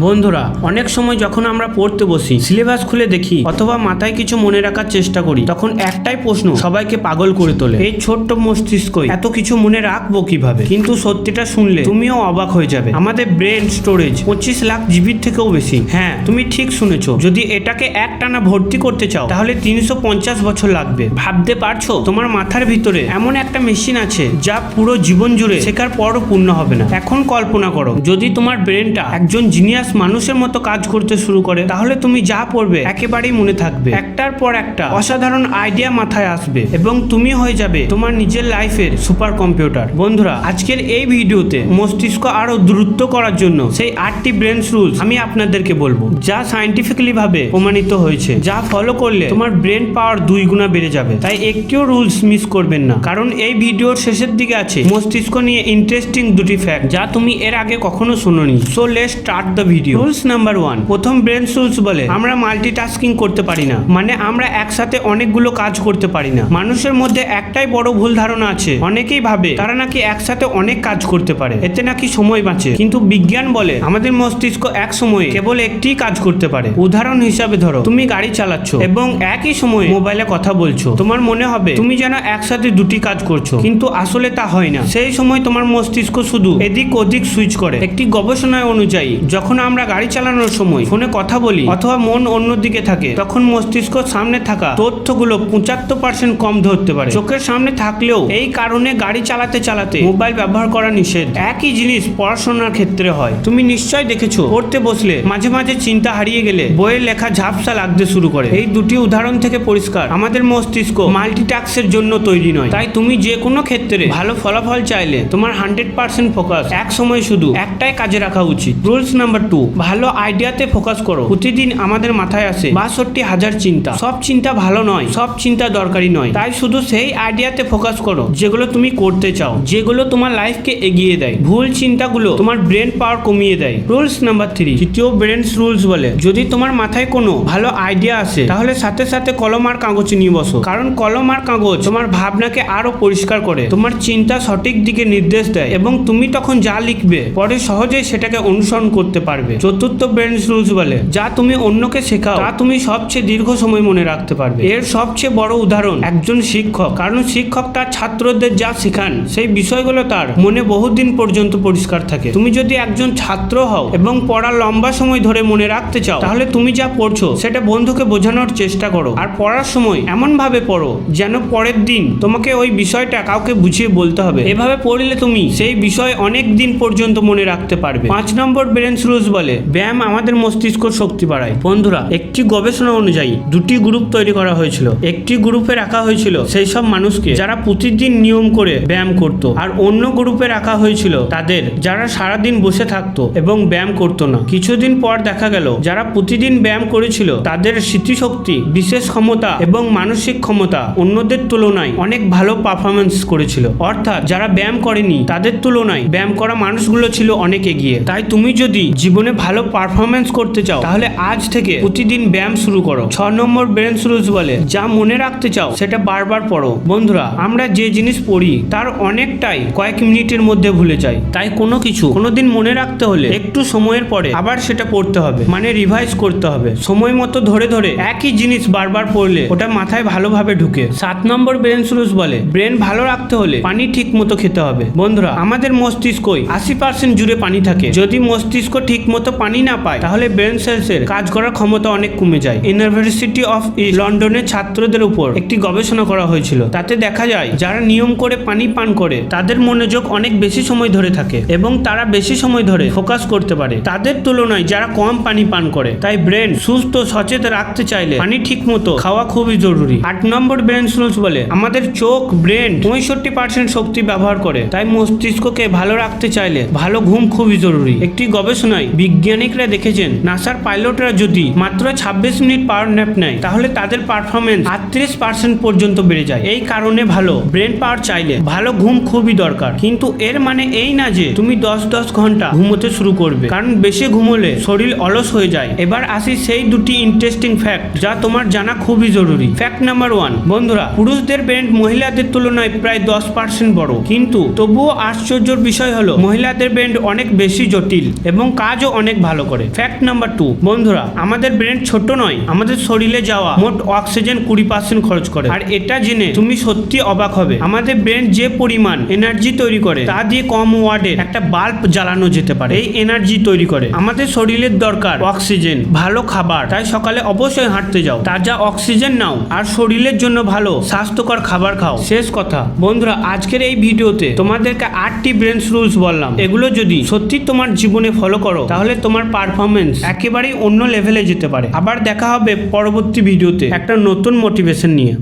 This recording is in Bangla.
বন্ধুরা, অনেক সময় যখন আমরা পড়তে বসি, সিলেবাস খুলে দেখি অথবা মাথায় কিছু মনে রাখার চেষ্টা করি, তখন একটাই প্রশ্ন সবাইকে পাগল করে তোলে, এই ছোট্ট মস্তিষ্কই এত কিছু মনে রাখবো কিভাবে? কিন্তু সত্যিটা শুনলে তুমিও অবাক হয়ে যাবে। আমাদের ব্রেন স্টোরেজ 25 লাখ জিবির থেকেও বেশি। হ্যাঁ, তুমি ঠিক শুনেছো। যদি এটাকে একটানা ভর্তি করতে চাও তাহলে 350 বছর লাগবে। ভাবতে পারছো? তোমার মাথার ভিতরে এমন একটা মেশিন আছে যা পুরো জীবন জুড়ে শেখার পরও পূর্ণ হবে না। এখন কল্পনা করো, যদি তোমার ব্রেনটা একজন জিনিয়াস মানুষের মতো কাজ করতে শুরু করে, তাহলে তুমি যা পড়বে একেবারেই মনে থাকবে। একটার পর একটা অসাধারণ আইডিয়া মাথায় আসবে এবং তুমি হয়ে যাবে তোমার নিজের লাইফের সুপার কম্পিউটার। বন্ধুরা, আজকের এই ভিডিওতে মস্তিষ্ক আরো দ্রুত করার জন্য সেই 8টি ব্রেন রুলস আমি আপনাদেরকে বলবো, যা সায়েন্টিফিক্যালি ভাবে প্রমাণিত হয়েছে, যা ফলো করলে তোমার ব্রেন পাওয়ার 2 গুণা বেড়ে যাবে। তাই একটিও রুলস মিস করবেন না, কারণ এই ভিডিওর শেষের দিকে আছে মস্তিষ্ক নিয়ে ইন্টারেস্টিং 2টি ফ্যাক্ট যা তুমি এর আগে কখনো শোনোনি। So let's start the video. Rules number 1। প্রথম ব্রেন রুলস বলে আমরা মাল্টিটাস্কিং করতে পারি না, মানে আমরা একসাথে অনেকগুলো কাজ করতে পারি না। মানুষের মধ্যে একটাই বড় ভুল ধারণা আছে, অনেকেই ভাবে তারা নাকি একসাথে অনেক কাজ করতে পারে, এতে নাকি সময় বাঁচে। কিন্তু বিজ্ঞান বলে আমাদের মস্তিষ্ক এক সময়ে কেবল একটি কাজ করতে পারে। উদাহরণ হিসাবে ধরো, তুমি গাড়ি চালাচ্ছ এবং একই সময়ে মোবাইলে কথা বলছো। তোমার মনে হবে তুমি যেন একসাথে 2টি কাজ করছো, কিন্তু আসলে তা হয় না। সেই সময় তোমার মস্তিষ্ক শুধু এদিক ওদিক সুইচ করে। একটি গবেষণায় অনুযায়ী যখন আমরা গাড়ি চালানোর সময় ফোনে কথা বলি অথবা মন অন্যদিকে থাকে, তখন মস্তিষ্ক সামনে থাকা তথ্যগুলো 75% কম ধরতে পারে। চোখের সামনে থাকলেও এই কারণে গাড়ি চালাতে চালাতে মোবাইল ব্যবহার করা নিষেধ। একই জিনিস পড়াশোনার ক্ষেত্রে হয়। তুমি নিশ্চয় দেখেছো, পড়তে বসলে মাঝে মাঝে চিন্তা হারিয়ে গেলে বইয়ের লেখা ঝাপসা লাগতে শুরু করে। এই 2টি উদাহরণ থেকে পরিষ্কার আমাদের মস্তিষ্ক মাল্টিটাস্কের জন্য তৈরি নয়। তাই তুমি যে কোনো ক্ষেত্রে ভালো ফলাফল চাইলে তোমার 100% ফোকাস এক সময় শুধু একটাই কাজে রাখা উচিত। Rules number 2। ভালো আইডিয়াতে ফোকাস করো। প্রতিদিন আমাদের মাথায় আসে 62,000 চিন্তা। সব চিন্তা ভালো নয়, সব চিন্তা দরকারি নয়। তাই শুধু সেই আইডিয়াতে ফোকাস করো যেগুলো তুমি করতে চাও, যেগুলো তোমার লাইফকে এগিয়ে দেয়। ভুল চিন্তাগুলো তোমার ব্রেন পাওয়ার কমিয়ে দেয়। Rules number 3। তৃতীয় ব্রেন রুলস বলে যদি তোমার মাথায় কোনো ভালো আইডিয়া আসে তাহলে সাথে সাথে কলম আর কাগজ নিয়ে বসো, কারণ কলম আর কাগজ তোমার ভাবনাকে আরো পরিষ্কার করে, তোমার চিন্তা সঠিক দিকে নির্দেশ দেয় এবং তুমি তখন যা লিখবে পরে সহজেই সেটাকে অনুসরণ করতে পারবে। চতুর্থ ব্রেন রুলস বলে যা তুমি অন্যকে শেখাও তা তুমি সবচেয়ে দীর্ঘ সময় মনে রাখতে পারবে। এর সবচেয়ে বড় উদাহরণ একজন শিক্ষক, কারণ শিক্ষক তার ছাত্রদের যা শেখান সেই বিষয়গুলো তার মনে বহুদিন পর্যন্ত পরিষ্কার থাকে। তুমি যদি একজন ছাত্র হও এবং পড়া লম্বা সময় ধরে মনে রাখতে চাও, তাহলে তুমি যা পড়ছো সেটা বন্ধুকে বোঝানোর চেষ্টা করো, আর পড়ার সময় এমন ভাবে পড়ো যেন পরের দিন তোমাকে ওই বিষয়টা কাউকে বুঝিয়ে বলতে হবে। এভাবে পড়লে তুমি সেই বিষয় অনেক দিন পর্যন্ত মনে রাখতে পারবে। 5 নম্বর ব্রেন রুলস বলে ব্যায়াম আমাদের মস্তিষ্ক শক্তি বাড়ায়। বন্ধুরা, একটি গবেষণা অনুযায়ী 2টি গ্রুপ তৈরি করা হয়েছিল। একটি গ্রুপে রাখা হয়েছিল সেই সব মানুষকে যারা প্রতিদিন নিয়ম করে ব্যায়াম করত, আর অন্য গ্রুপে রাখা হয়েছিল তাদের যারা সারাদিন বসে থাকতো এবং ব্যায়াম করতো না। কিছুদিন পর দেখা গেল যারা প্রতিদিন ব্যায়াম করেছিল তাদের স্মৃতিশক্তি, বিশেষ ক্ষমতা এবং মানসিক ক্ষমতা অন্যদের তুলনায় অনেক ভালো পারফরমেন্স করেছিল। অর্থাৎ যারা ব্যায়াম করেনি তাদের তুলনায় ব্যায়াম করা মানুষগুলো ছিল অনেক এগিয়ে। তাই তুমি যদি জীবনে ভালো পারফরমেন্স করতে চাও তাহলে আজ থেকে প্রতিদিন ব্যায়াম শুরু করো। 6 নম্বর ব্রেন রুলস বলে যা মনে রাখতে চাও সেটা বারবার পড়ো। বন্ধুরা, আমরা যে জিনিস পড়ি তার অনেকটাই কয়েক মিনিটের মধ্যে ভুলে যাই। তাই কোনো কিছু কোনোদিন মনে রাখতে হলে একটু সময়ের পরে আবার সেটা পড়তে হবে, মানে রিভাইজ করতে হবে। সময় মতো ধরে ধরে একই জিনিস বারবার পড়লে ওটা মাথায় ভালোভাবে ঢুকে। 7 নম্বর ব্রেন রুলস বলে ব্রেন ভালো রাখতে হলে পানি ঠিক মতো খেতে হবে। বন্ধুরা, আমাদের মস্তিষ্কই 80% জুড়ে পানি থাকে। যদি মস্তিষ্ক ঠিক মতো পানি না পায় তাহলে ব্রেন সেলসের কাজ করার ক্ষমতা অনেক কমে যায়। ইউনিভার্সিটি অফ লন্ডনের ছাত্রদের উপর একটি গবেষণা করা হয়েছিল। তাতে দেখা যায় যারা নিয়ম করে পানি পান করে তাদের মনোযোগ অনেক বেশি সময় ধরে থাকে এবং তারা বেশি সময় ধরে ফোকাস করতে পারে তাদের তুলনায় যারা কম পানি পান করে। তাই ব্রেন সুস্থ সচেতন রাখতে চাইলে পানি ঠিক মতো খাওয়া খুবই জরুরি। 8 নম্বর ব্রেন রুলস বলে আমাদের চোখ, ব্রেন 65% শক্তি ব্যবহার করে। তাই মস্তিষ্ককে ভালো রাখতে চাইলে ভালো ঘুম খুবই জরুরি। একটি গবেষণায় বিজ্ঞানীরা দেখেছেন নাসার পাইলটরা যদি মাত্র 26 মিনিট পাওয়ার ন্যাপ নেয় তাহলে তাদের পারফরমেন্স 38% পর্যন্ত বেড়ে যায়। এই কারণে ভালো ব্রেন পাওয়ার চাইলে ভালো ঘুম খুবই দরকার। কিন্তু এর মানে এই না যে তুমি 10 ঘন্টা ঘুমোতে শুরু করবে, কারণ বেশি ঘুমোলে শরীর অলস হয়ে যায়। এবার আসি সেই 2টি ইন্টারেস্টিং ফ্যাক্ট যা তোমার জানা খুবই জরুরি। Fact number 1। বন্ধুরা, পুরুষদের ব্রেন মহিলাদের তুলনায় প্রায় 10% বড়, কিন্তু তবুও আশ্চর্যের বিষয় হলো মহিলাদের ব্রেন অনেক বেশি জটিল এবং কাজ কাজও অনেক ভালো করে। ফ্যাক্ট নাম্বার 2, বন্ধুরা আমাদের ব্রেন ছোট নয়, আমাদের শরীরে যাওয়া মোট অক্সিজেন 20% খরচ করে। আর এটা জেনে তুমি সত্যি অবাক হবে, আমাদের ব্রেন যে পরিমাণ এনার্জি তৈরি করে তা দিয়ে কম ওয়াটের একটা বাল্ব জ্বালানো যেতে পারে। এই এনার্জি তৈরি করে আমাদের শরীরের দরকার অক্সিজেন, ভালো খাবার, তাই সকালে অবশ্যই হাঁটতে যাও, তাজা অক্সিজেন নাও আর শরীরের জন্য ভালো স্বাস্থ্যকর খাবার খাও। শেষ কথা বন্ধুরা, আজকের এই ভিডিওতে তোমাদেরকে 8টি ব্রেন রুলস বললাম। এগুলো যদি সত্যি তোমার জীবনে ফলো করো তাহলে তোমার পারফরমেন্স একেবারেই অন্য লেভেলে যেতে পারে। আবার দেখা হবে পরবর্তী ভিডিওতে একটা নতুন মোটিভেশন নিয়ে।